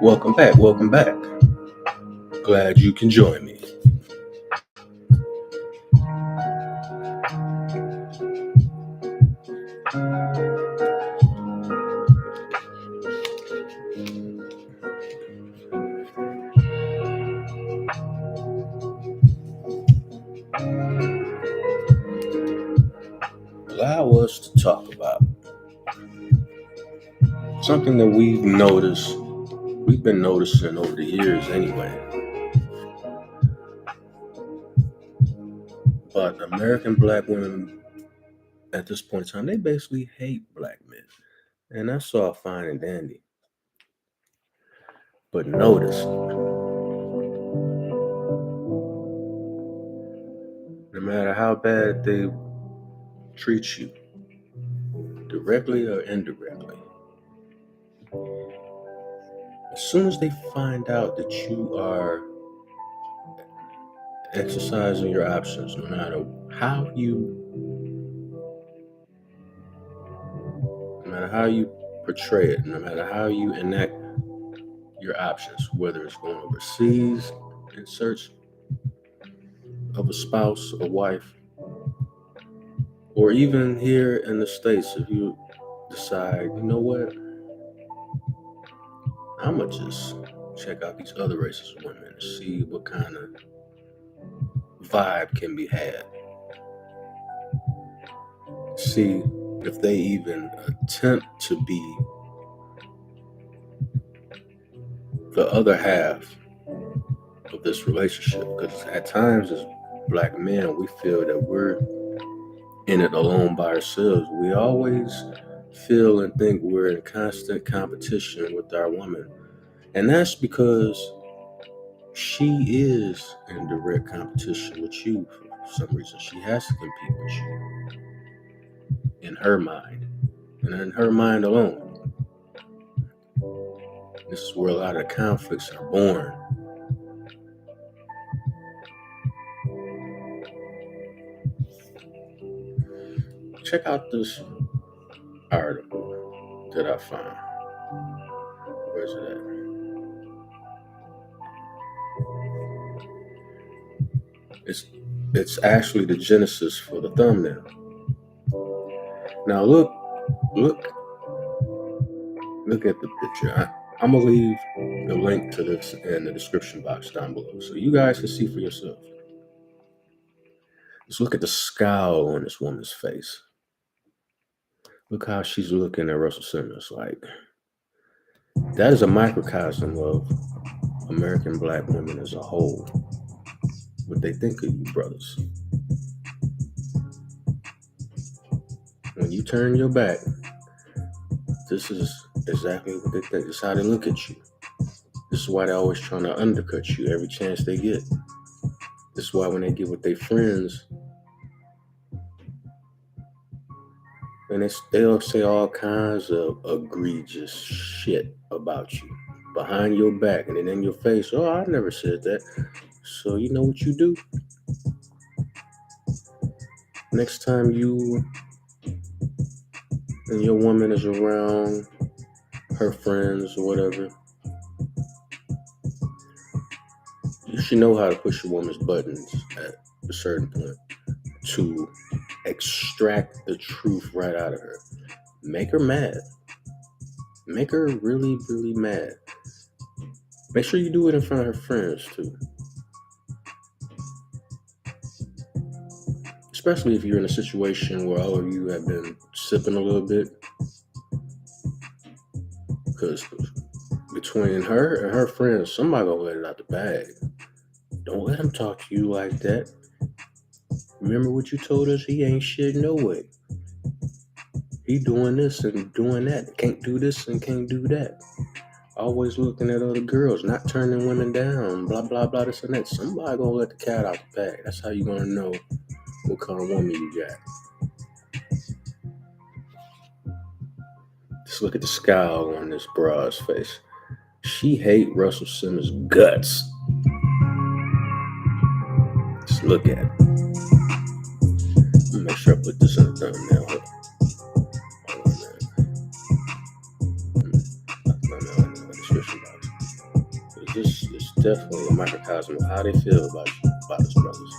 Welcome back. Welcome back. Glad you can join me. Allow us to talk about something that we've been noticing over the years anyway. But American black women at this point in time, they basically hate black men. And that's all fine and dandy. But notice, no matter how bad they treat you, directly or indirectly, as soon as they find out that you are exercising your options, no matter how you portray it, no matter how you enact your options, whether it's going overseas in search of a spouse, a wife, or even here in the States, if you decide, you know what, I'm gonna just check out these other races of women and see what kind of vibe can be had. See if they even attempt to be the other half of this relationship. Because at times as black men, we feel that we're in it alone by ourselves. We always feel and think we're in constant competition with our woman. And that's because she is in direct competition with you for some reason. She has to compete with you in her mind, and in her mind alone. This is where a lot of conflicts are born. Check out this article that I found. Where's it at? It's actually the genesis for the thumbnail. Now look at the picture. I'm gonna leave the link to this in the description box down below so you guys can see for yourself. Just look at the scowl on this woman's face. Look how she's looking at Russell Simmons. Like, that is a microcosm of American black women as a whole. What they think of you, brothers. When you turn your back, this is exactly what they think. This is how they look at you. This is why they're always trying to undercut you every chance they get. This is why when they get with their friends, and they'll say all kinds of egregious shit about you behind your back and then in your face. Oh, I never said that. So you know what you do? Next time you and your woman is around her friends or whatever, you should know how to push your woman's buttons at a certain point to extract the truth right out of her. Make her mad. Make her really, really mad. Make sure you do it in front of her friends too. Especially if you're in a situation where all of you have been sipping a little bit. Because between her and her friends, somebody gonna let it out the bag. Don't let him talk to you like that. Remember what you told us? He ain't shit no way. He doing this and doing that. Can't do this and can't do that. Always looking at other girls, not turning women down, blah, blah, blah, this and that. Somebody gonna let the cat out the bag. That's how you gonna know what kind of woman you got. Just look at the scowl on this broad's face. She hate Russell Simmons' guts. Just look at it. Let me make sure I put this in the thumbnail. Hold on, thumbnail in the description box. This is definitely a microcosm of how they feel about us brothers.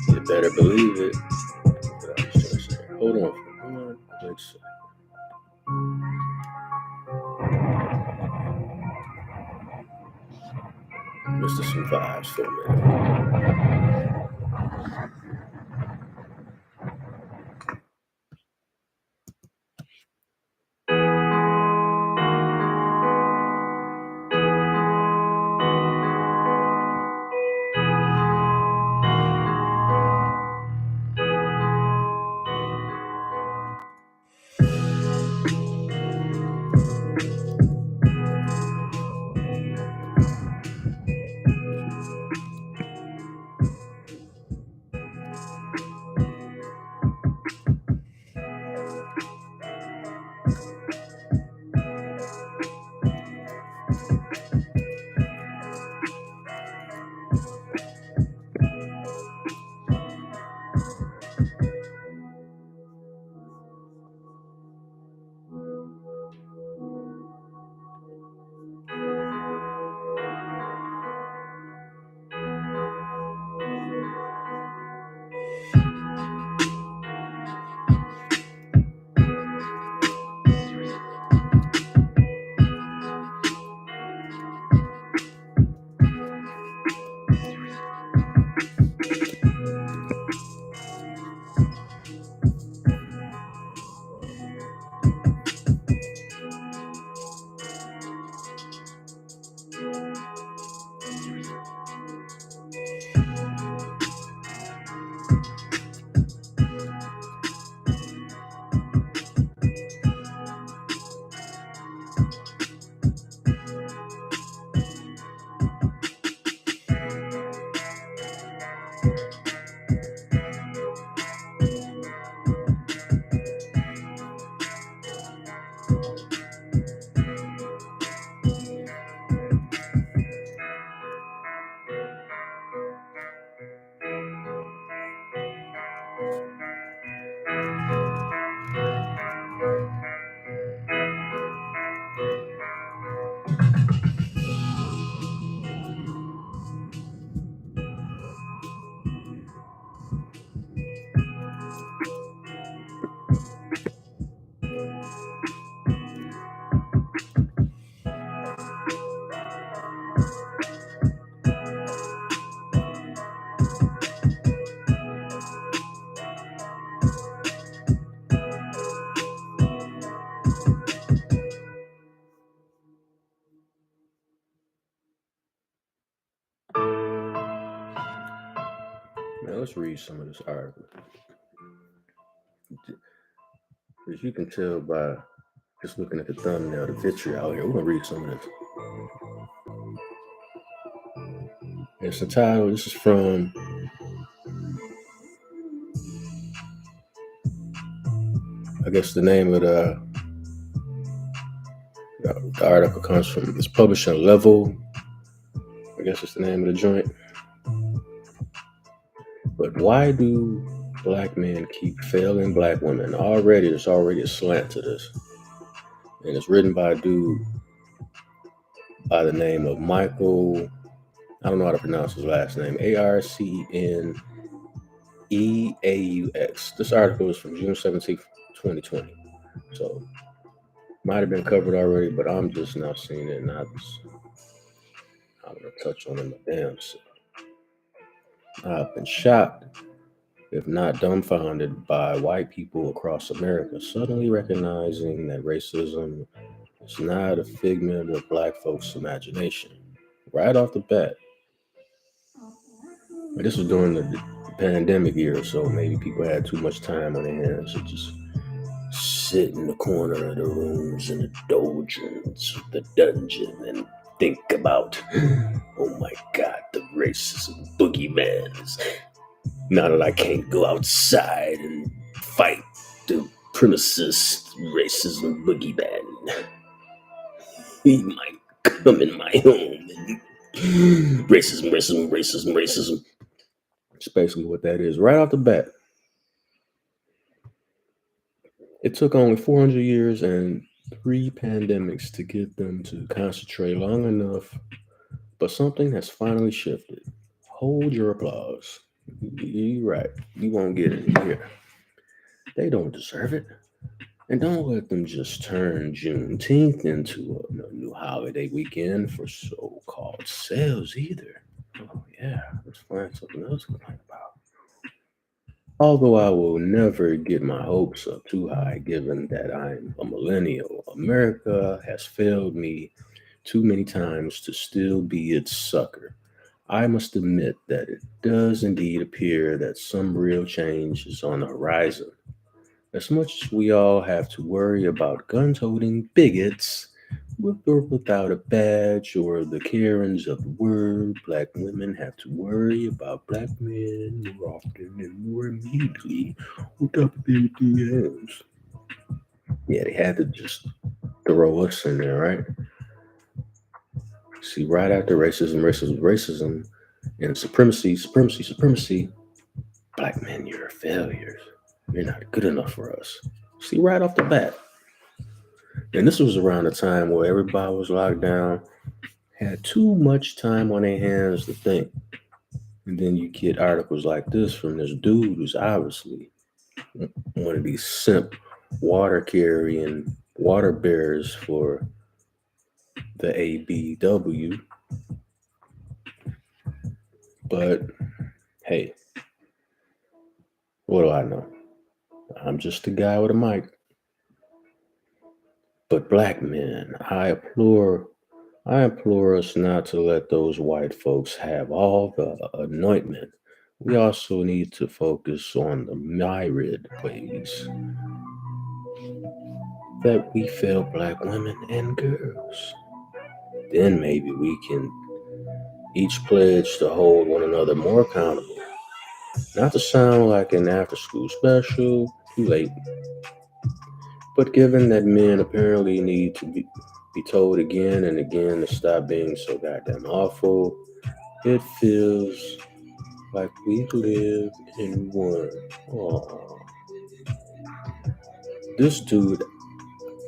You better believe it. Hold on for 1 quick second. Mr. Some vibes for a minute. Now let's read some of this article. As you can tell by just looking at the thumbnail, the vitriol here, we're gonna read some of this. It's the title. This is from I guess the name of the article comes from, it's published on Level. I guess it's the name of the joint. But why do black men keep failing black women? There's already a slant to this. And it's written by a dude by the name of Michael, I don't know how to pronounce his last name, Arceneaux. This article is from June 17th, 2020. So might have been covered already, but I'm just now seeing it, and I'm gonna touch on it my damn self. I've been shocked, if not dumbfounded, by white people across America suddenly recognizing that racism is not a figment of black folks' imagination. Right off the bat. But this was during the pandemic year, so maybe people had too much time on their hands to just sit in the corner of the rooms in the doldrums, the dungeon, and think about, oh my God, the racism boogeyman is, now that I can't go outside and fight the supremacist racism boogeyman. He might come in my home and racism, racism, racism, racism. It's basically what that is. Right off the bat, it took only 400 years and three pandemics to get them to concentrate long enough, but something has finally shifted. Hold your applause. You're right. You won't get it here. They don't deserve it. And don't let them just turn Juneteenth into a new holiday weekend for so called sales either. Oh, yeah, let's find something else to complain about. Although I will never get my hopes up too high, given that I'm a millennial, America has failed me too many times to still be its sucker. I must admit that it does indeed appear that some real change is on the horizon. As much as we all have to worry about gun toting bigots, with or without a badge, or the Karens of the word, black women have to worry about black men more often and more immediately on top of everything else. Yeah, they had to just throw us in there, right? See, right after racism, racism, racism, and supremacy, supremacy, supremacy, black men, you're failures. You're not good enough for us. See, right off the bat. And this was around the time where everybody was locked down, had too much time on their hands to think. And then you get articles like this from this dude who's obviously one of these simp water carrying water bearers for the ABW. But hey, what do I know? I'm just a guy with a mic. But black men, I implore us not to let those white folks have all the anointment. We also need to focus on the myriad ways that we fail black women and girls. Then maybe we can each pledge to hold one another more accountable. Not to sound like an after school special, too late, but given that men apparently need to be told again and again to stop being so goddamn awful, it feels like we live in one. Aww. This dude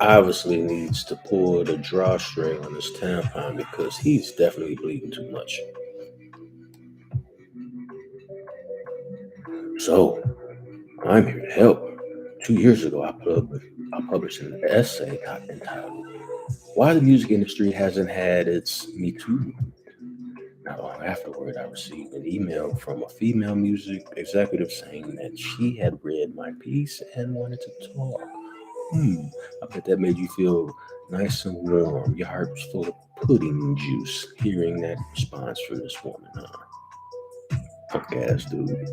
obviously needs to pull the drawstring on his tampon because he's definitely bleeding too much. So, I'm here to help. 2 years ago, I published an essay entitled Why the Music Industry Hasn't Had Its Me Too. Not long afterward, I received an email from a female music executive saying that she had read my piece and wanted to talk. I bet that made you feel nice and warm. Your heart was full of pudding juice hearing that response from this woman, huh? Punk ass dude.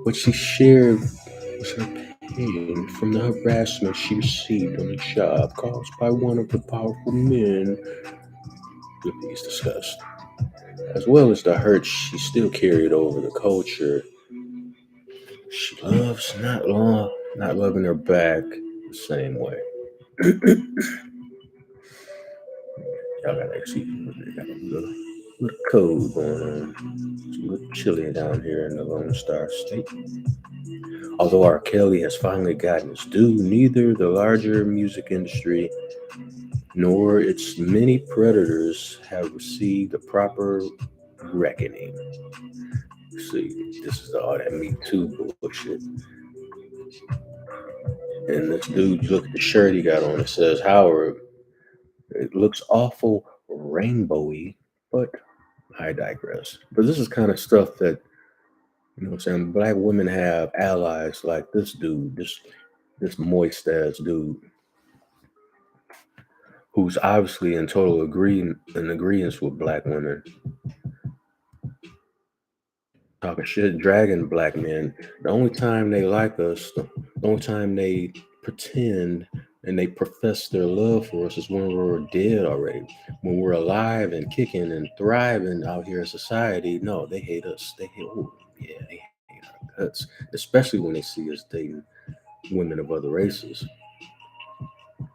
What she shared was her pain from the harassment she received on the job caused by one of the powerful men the piece discussed, as well as the hurt she still carried over the culture she loves not loving her back the same way. Y'all got actually got a little cold going on. It's a little chilly down here in the Lone Star State. Although R. Kelly has finally gotten his due, neither the larger music industry nor its many predators have received a proper reckoning. See, this is all that Me Too bullshit. And this dude, look at the shirt he got on. It says Howard. It looks awful rainbowy, but I digress. But this is kind of stuff that, what I'm saying, black women have allies like this dude, this moist ass dude, who's obviously in total agreement with black women, talking shit, dragging black men. The only time they like us, the only time they pretend and they profess their love for us is when we're dead already. When we're alive and kicking and thriving out here in society, no, they hate us. They hate, oh, yeah, they hate us. nuts, especially when they see us dating women of other races.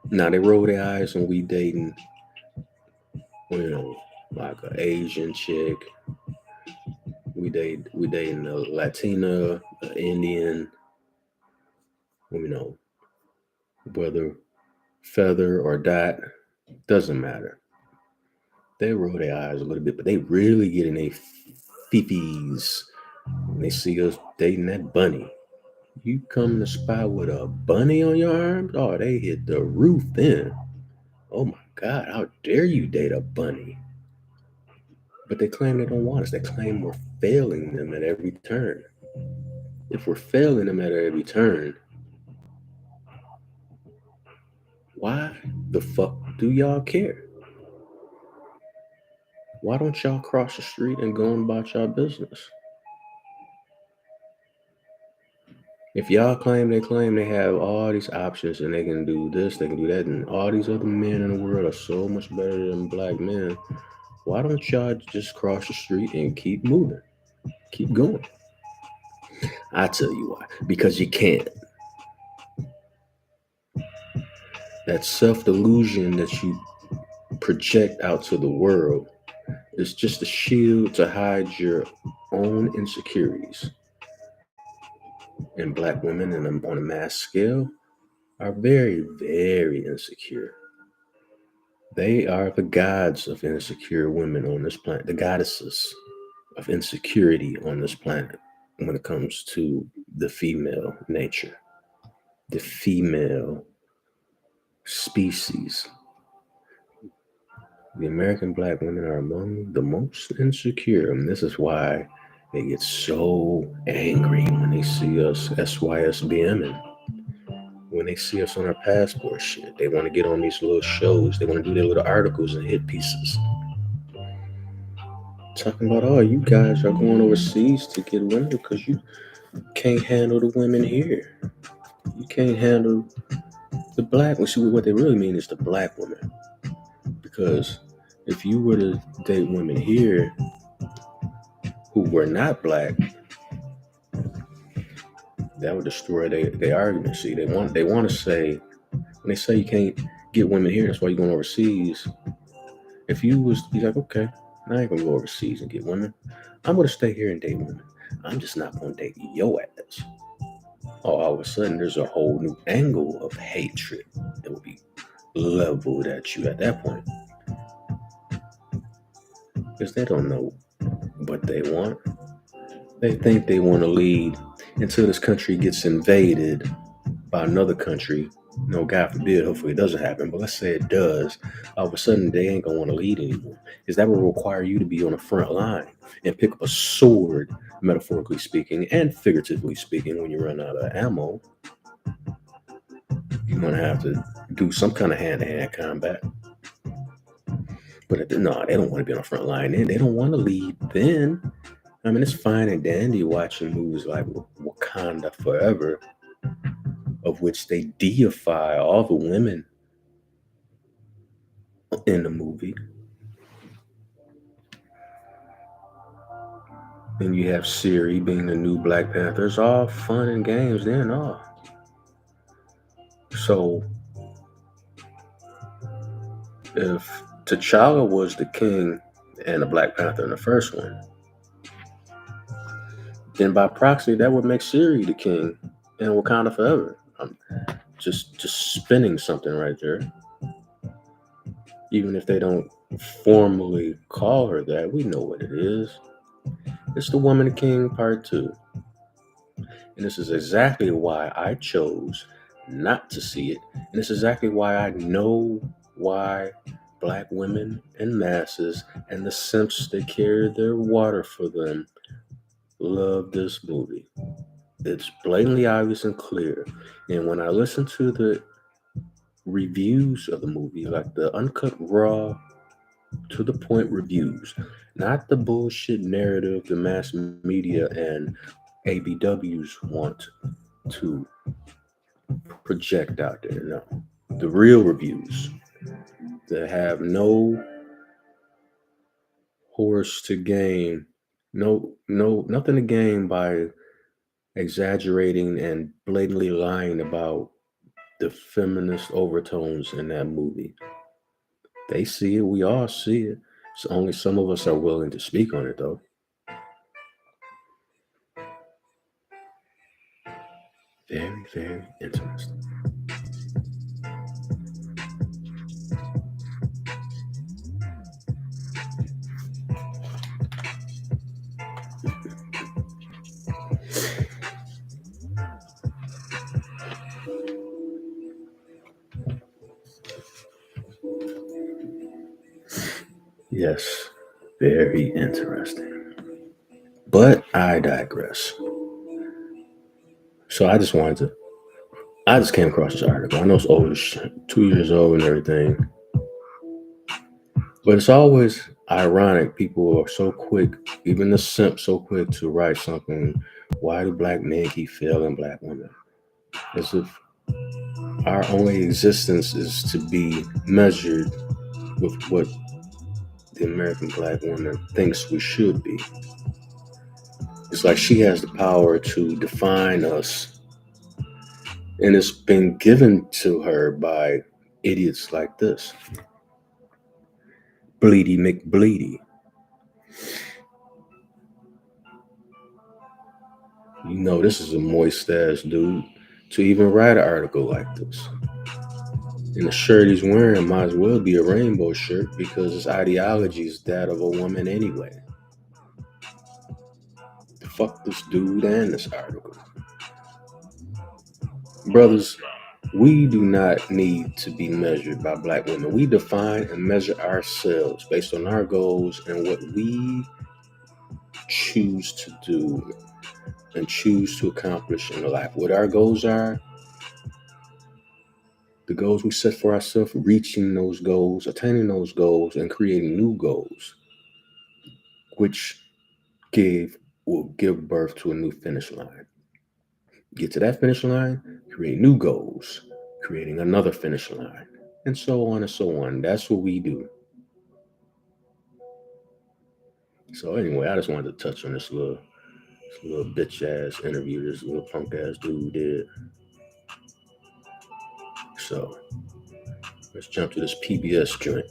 Now they roll their eyes when we dating, you know, like an Asian chick. We dating a Latina, an Indian, you know, whether feather or dot, doesn't matter. They roll their eyes a little bit, but they really get in their fifis when they see us dating that bunny. You come to the spot with a bunny on your arms, oh, they hit the roof then. Oh my God, how dare you date a bunny? But they claim they don't want us. They claim we're failing them at every turn. If we're failing them at every turn, why the fuck do y'all care? Why don't y'all cross the street and go on about y'all business? If y'all claim they have all these options and they can do this, they can do that, and all these other men in the world are so much better than black men, why don't y'all just cross the street and keep moving? Keep going. I tell you why. Because you can't. That self delusion that you project out to the world is just a shield to hide your own insecurities. And black women, on a mass scale, are very, very insecure. They are the gods of insecure women on this planet, the goddesses of insecurity on this planet when it comes to the female nature, the female species. The American black women are among the most insecure, and this is why they get so angry when they see us SYSBMing. When they see us on our passport shit, they want to get on these little shows. They want to do their little articles and hit pieces. Talking about, oh, you guys are going overseas to get women because you can't handle the women here. You can't handle the black. Well, see, what they really mean is the black women. Because if you were to date women here who were not black, that would destroy their argument. See, they want to say, when they say you can't get women here, that's why you're going overseas. If you was be like, okay, I ain't gonna go overseas and get women. I'm gonna stay here and date women. I'm just not gonna date your ass. Oh, all of a sudden there's a whole new angle of hatred that will be leveled at you at that point. Because they don't know what they want. They think they want to lead until this country gets invaded by another country. No, God forbid, hopefully it doesn't happen, but let's say it does. All of a sudden, they ain't gonna want to lead anymore. Because that will require you to be on the front line and pick up a sword, metaphorically speaking, and figuratively speaking, when you run out of ammo. You're gonna have to do some kind of hand-to-hand combat. But no, they don't want to be on the front line. They don't want to lead then. I mean, it's fine and dandy watching movies like Wakanda Forever, of which they deify all the women in the movie. Then you have Siri being the new Black Panther. It's all fun and games then all. So if T'Challa was the king and the Black Panther in the first one, then by proxy that would make Siri the king and Wakanda Forever. I'm just spinning something right there. Even if they don't formally call her that, we know what it is. It's the Woman King Part 2. And this is exactly why I chose not to see it. And it's exactly why I know why black women and masses and the simps that carry their water for them love this movie. It's blatantly obvious and clear. And when I listen to the reviews of the movie, like the uncut, raw, to the point reviews, not the bullshit narrative the mass media and ABWs want to project out there. No, the real reviews that have no horse to gain, no, nothing to gain by exaggerating and blatantly lying about the feminist overtones in that movie. They see it, we all see it. So only some of us are willing to speak on it, though. Very, very interesting. Yes, very interesting. But I digress. So I just came across this article. I know it's old, as 2 years old and everything. But it's always ironic. People are so quick, even the simp, so quick to write something. Why do black men keep failing black women? As if our only existence is to be measured with what the American black woman thinks we should be. It's like she has the power to define us, and it's been given to her by idiots like this. Bleedy McBleedy. You know, this is a moist ass dude to even write an article like this. And the shirt he's wearing might as well be a rainbow shirt because his ideology is that of a woman anyway. Fuck this dude and this article. Brothers, we do not need to be measured by black women. We define and measure ourselves based on our goals and what we choose to do and choose to accomplish in life. What our goals are, the goals we set for ourselves, reaching those goals, attaining those goals, and creating new goals, which will give birth to a new finish line. Get to that finish line, create new goals, creating another finish line, and so on and so on. That's what we do. So anyway, I just wanted to touch on this little bitch ass interview this little punk ass dude did. So let's jump to this PBS joint.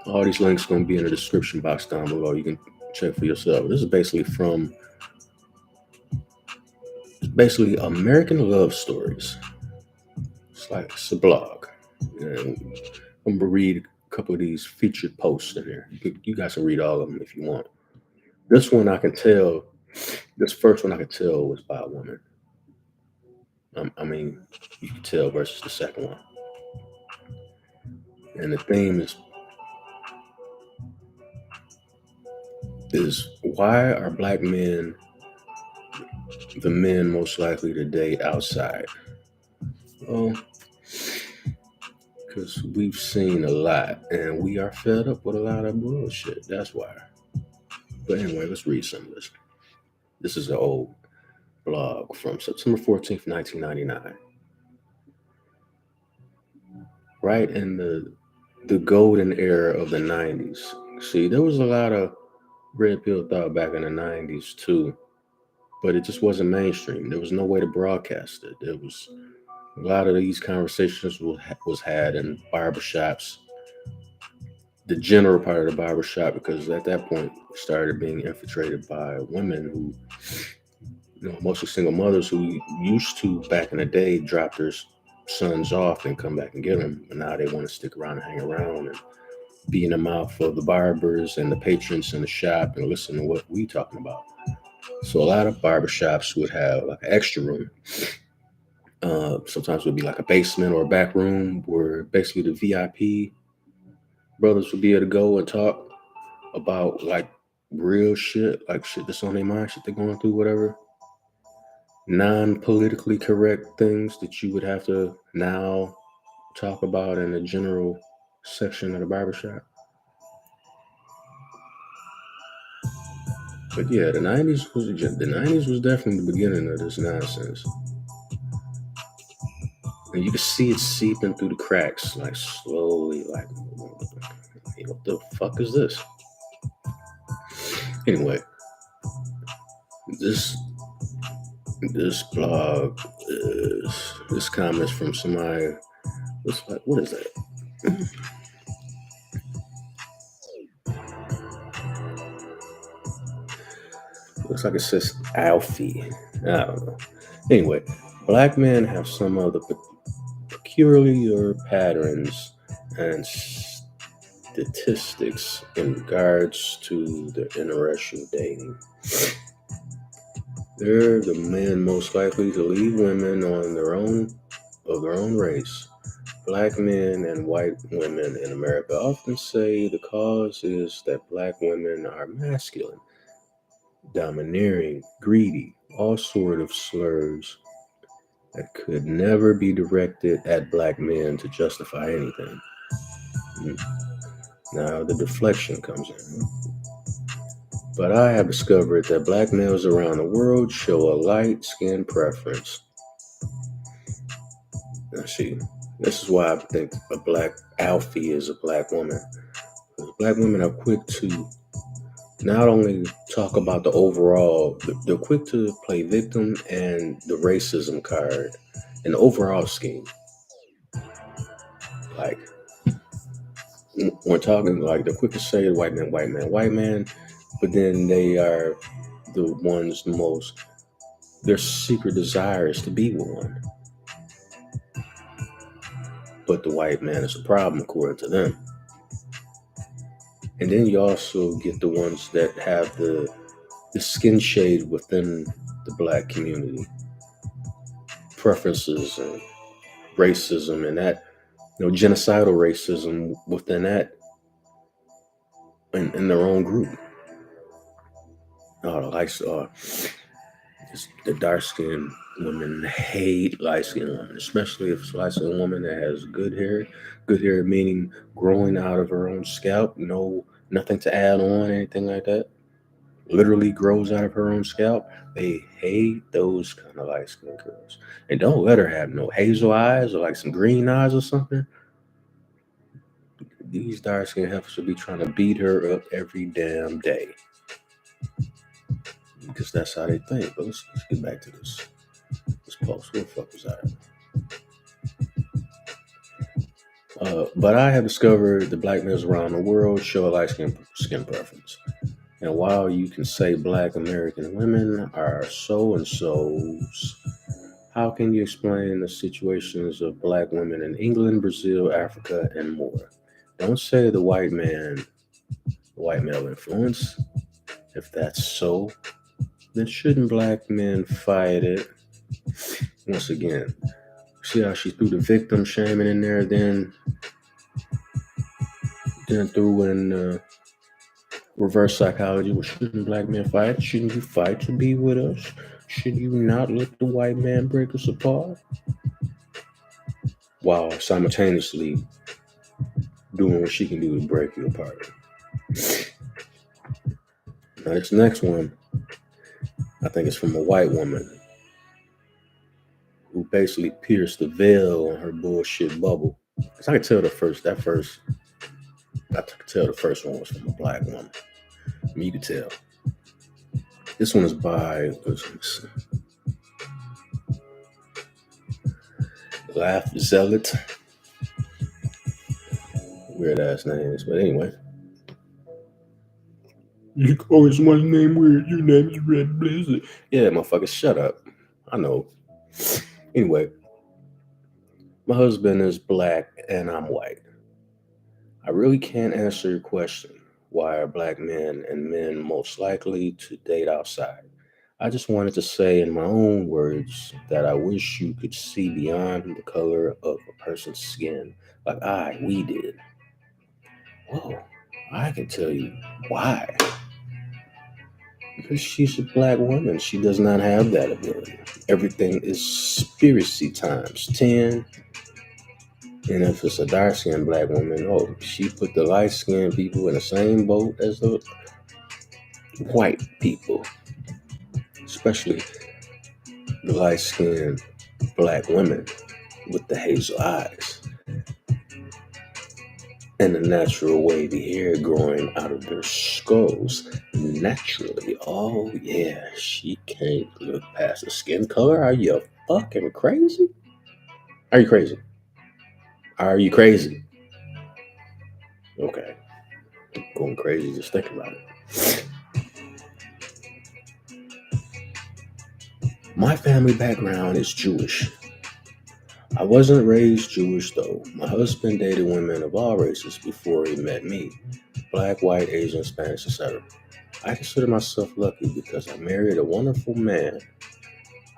All these links gonna be in the description box down below. You can check for yourself. This is basically American love stories. It's a blog. And I'm gonna read a couple of these featured posts in here. You guys can read all of them if you want. This one I can tell. This first one I can tell was by a woman. I mean, you can tell versus the second one. And the theme is why are black men the men most likely to date outside? Well, because we've seen a lot and we are fed up with a lot of bullshit. That's why. But anyway, let's read some of this. This is an old blog from September 14th, 1999. Right in the golden era of the 90s. See, there was a lot of red pill thought back in the 90s too, but it just wasn't mainstream. There was no way to broadcast it. There was a lot of these conversations was had in barbershops, the general part of the barbershop, because at that point started being infiltrated by women who, mostly single mothers who used to back in the day drop their sons off and come back and get them, and now they want to stick around and hang around and be in the mouth of the barbers and the patrons in the shop and listen to what we talking about. So a lot of barbershops would have like an extra room. Sometimes it would be like a basement or a back room where basically the VIP brothers would be able to go and talk about like real shit, like shit that's on their mind, shit they're going through, whatever. Non-politically correct things that you would have to now talk about in the general section of the barbershop. But yeah, the '90s was definitely the beginning of this nonsense, and you could see it seeping through the cracks, like slowly, like what the fuck is this? Anyway, this This blog is this comments from somebody. What is that? Looks like it says Alfie. I don't know. Anyway, black men have some of the peculiar patterns and statistics in regards to their interracial dating. They're the men most likely to leave women on their own race. Black men and white women in America often say the cause is that black women are masculine, domineering, greedy, all sort of slurs that could never be directed at black men to justify anything. Now the deflection comes in. But I have discovered that black males around the world show a light skin preference. Now see, this is why I think a black Alfie is a black woman. Because black women are quick to not only talk about the overall, they're quick to play victim and the racism card and the overall scheme. Like, we're talking like they're quick to say white man, white man, white man, but then they are the ones the most, their secret desire is to be one. But the white man is a problem according to them. And then you also get the ones that have the skin shade within the black community, preferences and racism and that, genocidal racism within that, in their own group. The likes the dark skinned women hate light skinned women, especially if it's a light skinned woman that has good hair. Good hair meaning growing out of her own scalp, nothing to add on, anything like that. Literally grows out of her own scalp. They hate those kind of light skinned girls. And don't let her have no hazel eyes or like some green eyes or something. These dark skinned heifers will be trying to beat her up every damn day. Because that's how they think. But let's get back to this post. Where the fuck was that? But I have discovered that black males around the world show a light skin preference. And while you can say black American women are so-and-sos, how can you explain the situations of black women in England, Brazil, Africa, and more? Don't say the white male influence. If that's so, then shouldn't black men fight it? Once again, see how she threw the victim shaming in there, then threw in reverse psychology. Well, shouldn't black men fight? Shouldn't you fight to be with us? Should you not let the white man break us apart? While simultaneously doing what she can do to break you apart. Now, this next one, I think it's from a white woman who basically pierced the veil on her bullshit bubble. Because I could tell I could tell the first one was from a black woman. I mean, you could tell. This one is by Laugh Zealot. Weird ass names, but anyway. You always want to name weird. Your name is Red Blizzard. Yeah, motherfucker, shut up. I know. Anyway, my husband is black and I'm white. I really can't answer your question. Why are black men and men most likely to date outside? I just wanted to say in my own words that I wish you could see beyond the color of a person's skin like we did. Whoa, I can tell you why. Because she's a black woman. She does not have that ability. Everything is spiracy times 10. And if it's a dark-skinned black woman, she put the light-skinned people in the same boat as the white people. Especially the light-skinned black women with the hazel eyes. and the natural wavy hair growing out of their skulls naturally. Oh, yeah, she can't look past the skin color. Are you fucking crazy? Are you crazy? Are you crazy? Okay, going crazy just thinking about it. My family background is Jewish. I wasn't raised Jewish though. My husband dated women of all races before he met me: black, white, Asian, Spanish, etc. I consider myself lucky because I married a wonderful man.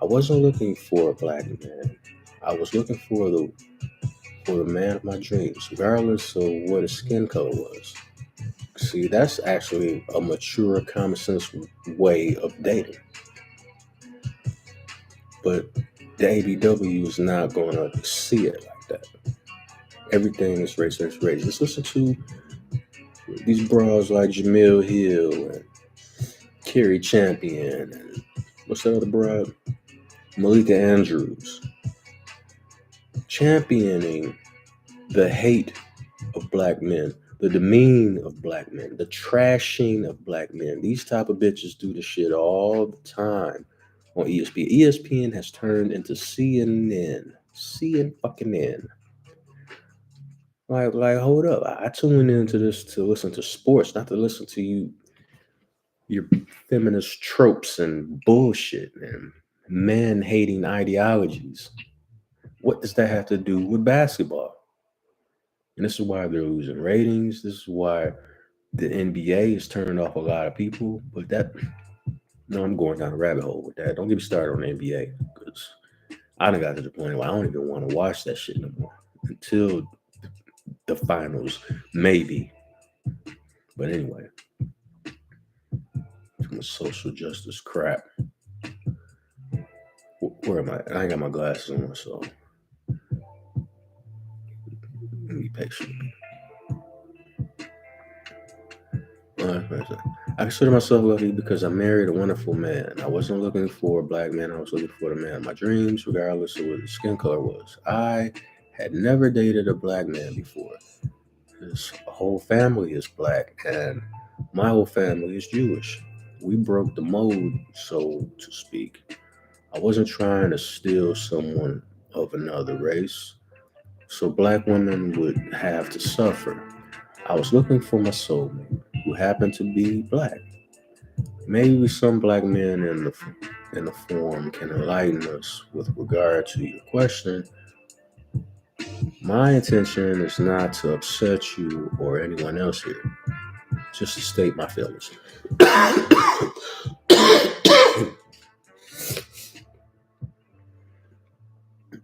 I wasn't looking for a black man. I was looking for the man of my dreams, regardless of what his skin color was. See, that's actually a mature, common sense way of dating. But the ABW is not going to see it like that. Everything is race, race, race. Let's listen to these bras like Jamil Hill and Carrie Champion and what's the other broad? Malika Andrews, championing the hate of black men, the demean of black men, the trashing of black men. These type of bitches do this shit all the time on ESPN. ESPN has turned into CNN. CNN fucking N. Like, hold up. I tune into this to listen to sports, not to listen to your feminist tropes and bullshit and man hating ideologies. What does that have to do with basketball? And this is why they're losing ratings. This is why the NBA has turned off a lot of people. But that, no, I'm going down a rabbit hole with that. Don't get me started on the NBA because I done got to the point where I don't even want to watch that shit no more until the finals, maybe. But anyway, too much social justice crap. Where am I? I ain't got my glasses on, so be patient. I consider myself lucky because I married a wonderful man. I wasn't looking for a black man. I was looking for the man of my dreams, regardless of what his skin color was. I had never dated a black man before. His whole family is black, and my whole family is Jewish. We broke the mold, so to speak. I wasn't trying to steal someone of another race, so black women would have to suffer. I was looking for my soulmate, who happened to be black. Maybe some black men in the forum can enlighten us with regard to your question. My intention is not to upset you or anyone else here, just to state my feelings.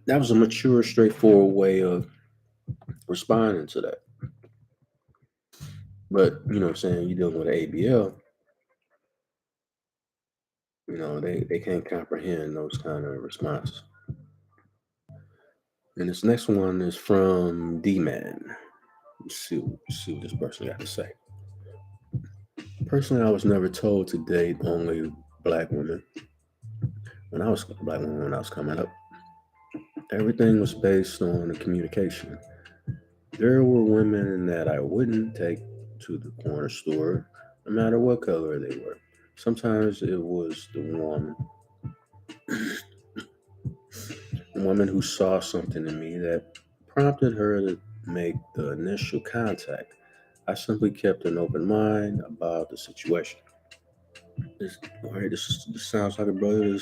That was a mature, straightforward way of responding to that. But you know what I'm saying, you're dealing with ABL, they can't comprehend those kind of responses. And this next one is from D-Man. See what this person got to say. Personally, I was never told to date only black women. When I was coming up, everything was based on the communication. There were women that I wouldn't take to the corner store, no matter what color they were. Sometimes it was the woman who saw something in me that prompted her to make the initial contact. I simply kept an open mind about the situation. All right, this sounds like a brother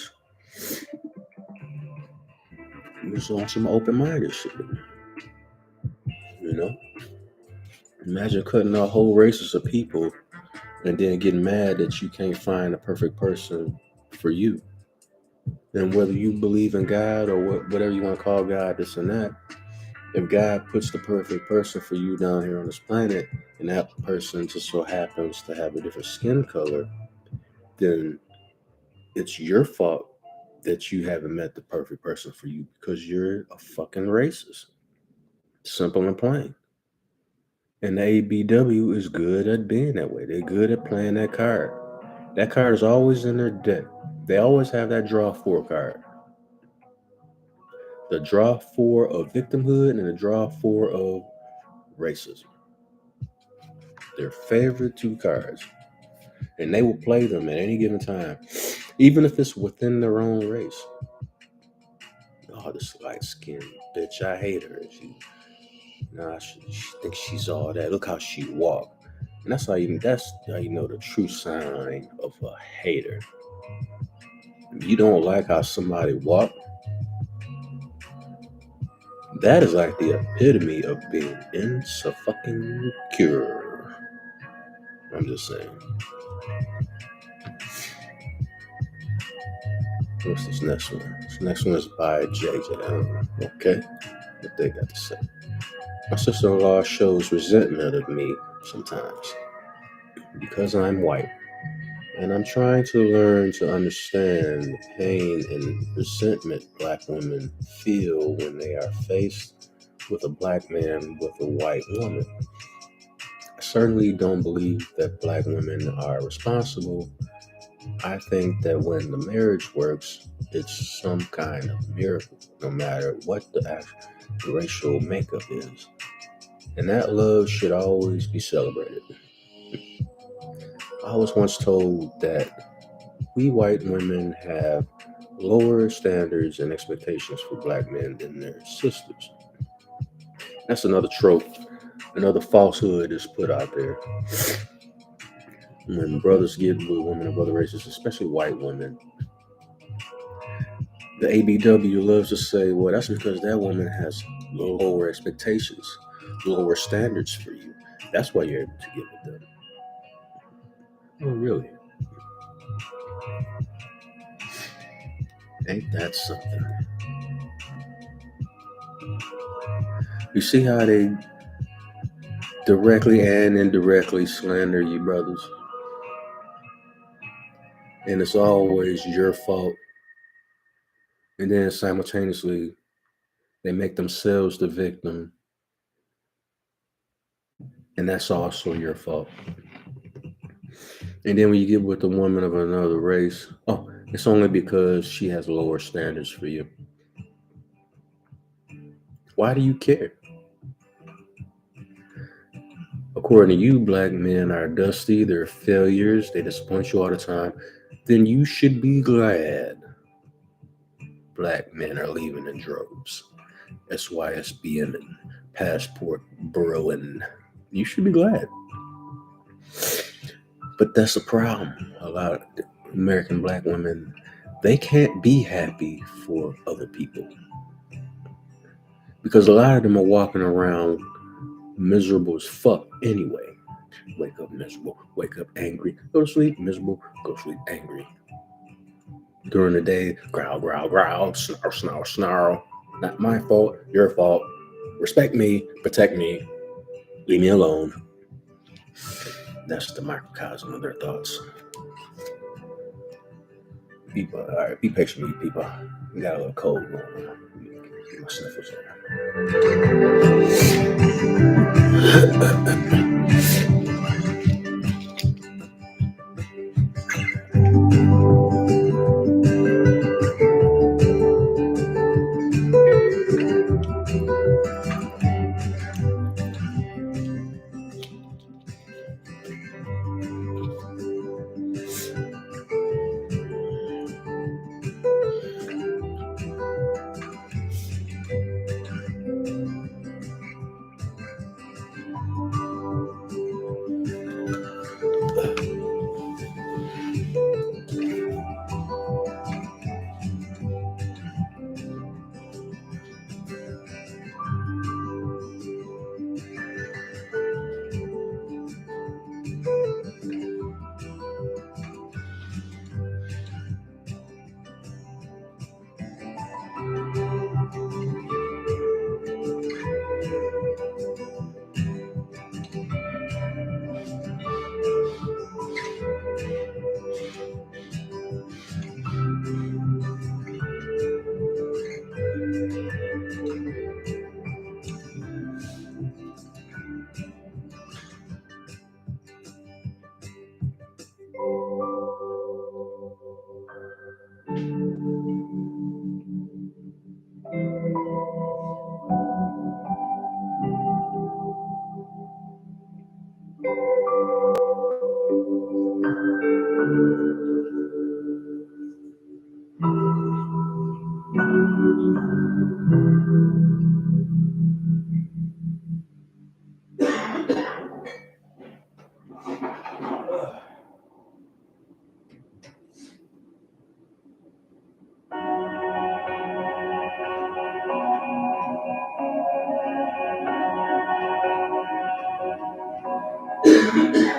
that's on some open minded shit. You know, imagine cutting out whole races of people and then getting mad that you can't find a perfect person for you. And whether you believe in God or whatever you want to call God, this and that, if God puts the perfect person for you down here on this planet, and that person just so happens to have a different skin color, then it's your fault that you haven't met the perfect person for you because you're a fucking racist. Simple and plain. And the ABW is good at being that way. They're good at playing that card. That card is always in their deck. They always have that draw four card. The draw four of victimhood and the draw four of racism. their favorite two cards, and they will play them at any given time, even if it's within their own race. Oh, this light skinned bitch, I hate her. She thinks she's all that. Look how she walk. And that's how you know the true sign of a hater. If you don't like how somebody walk, that is like the epitome of being insuffucking. I'm just saying. What's this next one? This next one is by JJ. Okay, what they got to say. My sister-in-law shows resentment of me sometimes because I'm white, and I'm trying to learn to understand the pain and resentment black women feel when they are faced with a black man with a white woman. I certainly don't believe that black women are responsible. I think that when the marriage works, it's some kind of miracle, no matter what the actual racial makeup is. And that love should always be celebrated. I was once told that we white women have lower standards and expectations for black men than their sisters. That's another trope, another falsehood is put out there. When brothers get with women of other races, especially white women, the ABW loves to say, well, that's because that woman has lower expectations, lower standards for you. That's why you're able to get with them. Oh, really? Ain't that something? You see how they directly and indirectly slander you, brothers? And it's always your fault. And then simultaneously, they make themselves the victim, and that's also your fault. And then when you get with a woman of another race, oh, it's only because she has lower standards for you. Why do you care? According to you, black men are dusty, they're failures, they disappoint you all the time. Then you should be glad black men are leaving in droves. SYSBM and passport broing. You should be glad. But that's a problem. A lot of American black women, they can't be happy for other people. Because a lot of them are walking around miserable as fuck anyway. Wake up miserable, wake up angry, go to sleep miserable, go to sleep angry. During the day, growl, growl, growl, snarl, snarl, snarl. Not my fault, your fault. Respect me, protect me, leave me alone. That's the microcosm of their thoughts. People, all right, be patient with you people. We got a little cold going on. Get my sniffles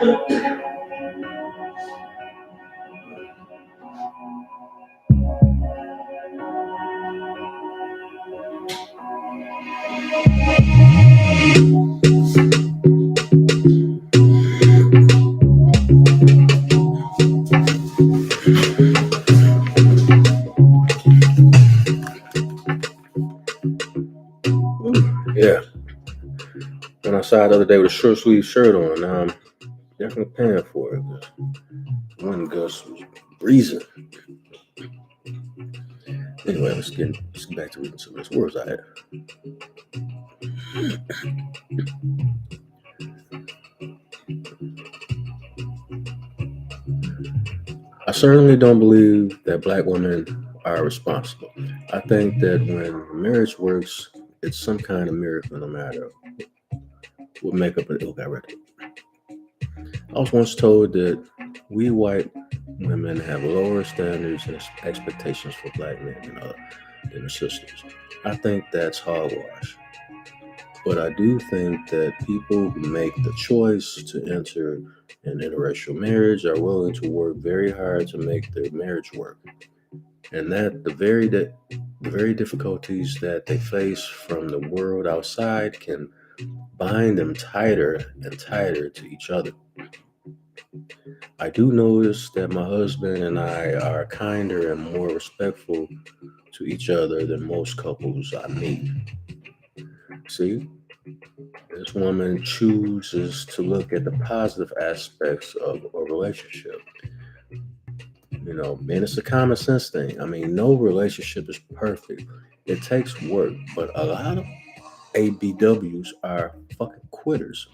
Yeah. Went outside the other day with a short sleeve shirt on. Now I'm definitely paying for it. The wind gust was breezing. Anyway, let's get back to reading some of this. Where was I at? I certainly don't believe that black women are responsible. I think that when marriage works, it's some kind of miracle, no matter what makeup it got ready. I was once told that we white women have lower standards and expectations for black men than their sisters. I think that's hogwash. But I do think that people who make the choice to enter an interracial marriage are willing to work very hard to make their marriage work. And that the very difficulties that they face from the world outside can bind them tighter and tighter to each other. I do notice that my husband and I are kinder and more respectful to each other than most couples I meet. See, this woman chooses to look at the positive aspects of a relationship. And it's a common sense thing. I mean, no relationship is perfect. It takes work, but a lot of ABWs are fucking quitters.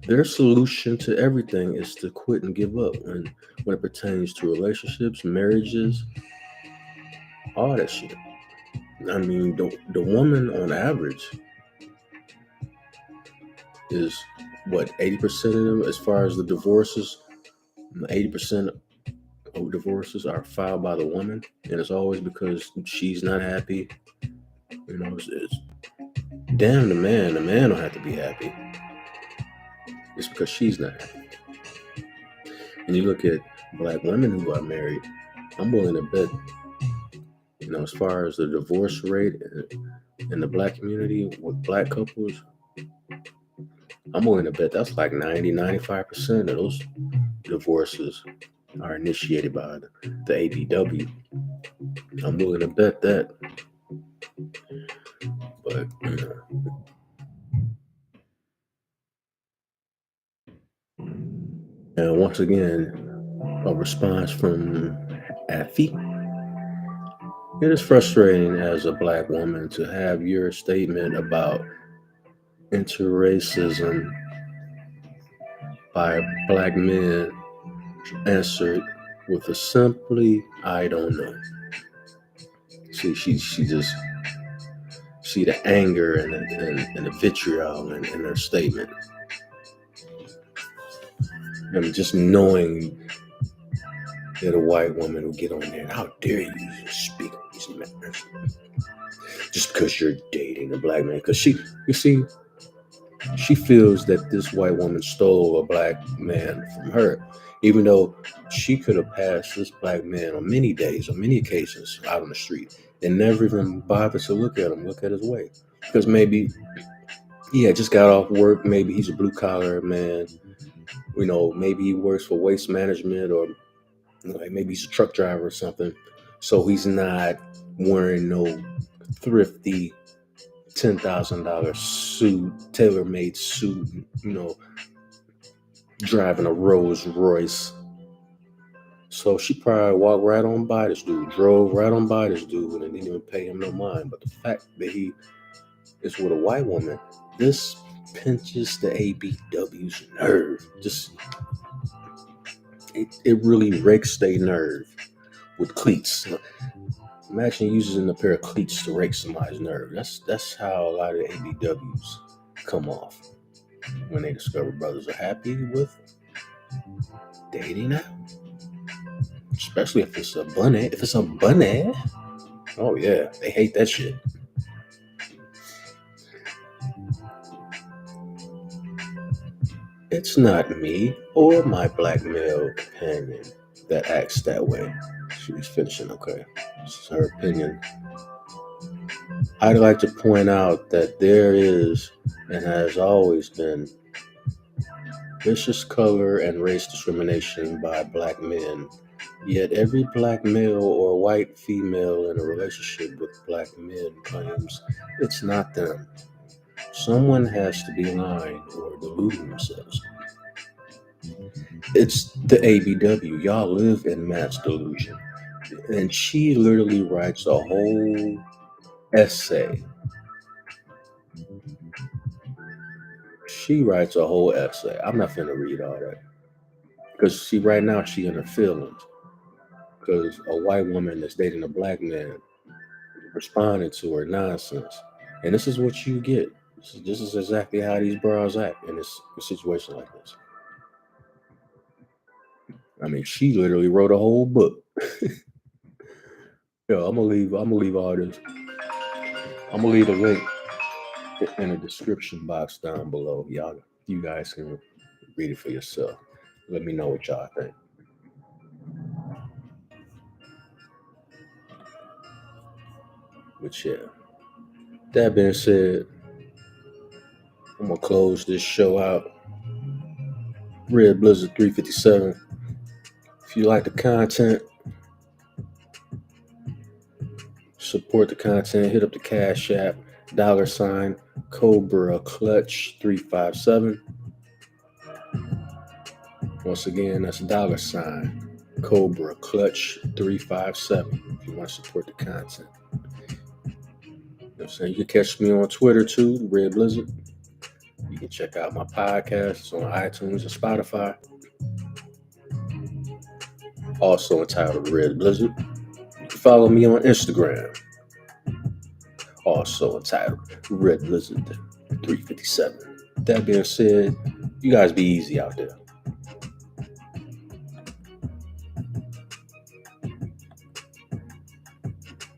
Their solution to everything is to quit and give up when it pertains to relationships, marriages, all that shit. I mean, the woman on average is what 80% of them, as far as the divorces. 80% of divorces are filed by the woman, and it's always because she's not happy. It's damn the man. The man don't have to be happy. It's because she's not happy. And you look at black women who are married. I'm willing to bet, as far as the divorce rate in the black community with black couples, I'm willing to bet that's like 90-95% of those divorces are initiated by the ABW. I'm willing to bet that. But and once again, a response from Afi. It is frustrating as a black woman to have your statement about interracism by black men answered with a simply "I don't know." See, she just see the anger and the vitriol in her statement. I mean, just knowing that a white woman will get on there and how dare you speak on these matters just because you're dating a black man. Because she feels that this white woman stole a black man from her, even though she could have passed this black man on many days, on many occasions out on the street and never even bothered to look at him, look at his way. Because maybe he had just got off work, maybe he's a blue collar man, maybe he works for waste management or maybe he's a truck driver or something. So he's not wearing no thrifty $10,000 suit, tailor-made suit, driving a Rolls Royce. So she probably walked right on by this dude, drove right on by this dude, and didn't even pay him no mind. But the fact that he is with a white woman, this pinches the ABW's nerve. It really rakes their nerve with cleats. Imagine using a pair of cleats to rake somebody's nerve. That's how a lot of ABWs come off when they discover brothers are happy with dating now. Especially if it's a bunny. If it's a bunny, oh yeah, they hate that shit. It's not me or my black male companion that acts that way. She's finishing, okay? This is her opinion. I'd like to point out that there is and has always been vicious color and race discrimination by black men. Yet every black male or white female in a relationship with black men claims it's not them. Someone has to be lying or deluding themselves. It's the ABW. Y'all live in mass delusion. And she literally writes a whole essay. She writes a whole essay. I'm not finna read all that. Because see, right now she in her feelings. Because a white woman that's dating a black man responding to her nonsense. And this is what you get. This is exactly how these bras act in a situation like this. I mean, she literally wrote a whole book. Yo, I'm gonna leave all this. I'm gonna leave a link in the description box down below. You guys can read it for yourself. Let me know what y'all think. But yeah, that being said, I'm gonna close this show out. Red Blizzard 357. If you like the content, support the content, hit up the Cash App, $ Cobra Clutch 357. Once again, that's $ Cobra Clutch 357 if you want to support the content. You know what I'm saying? You can catch me on Twitter too, Red Blizzard. You can check out my podcasts on iTunes and Spotify. Also entitled Red Blizzard. You can follow me on Instagram. Also entitled Red Blizzard 357. That being said, you guys be easy out there.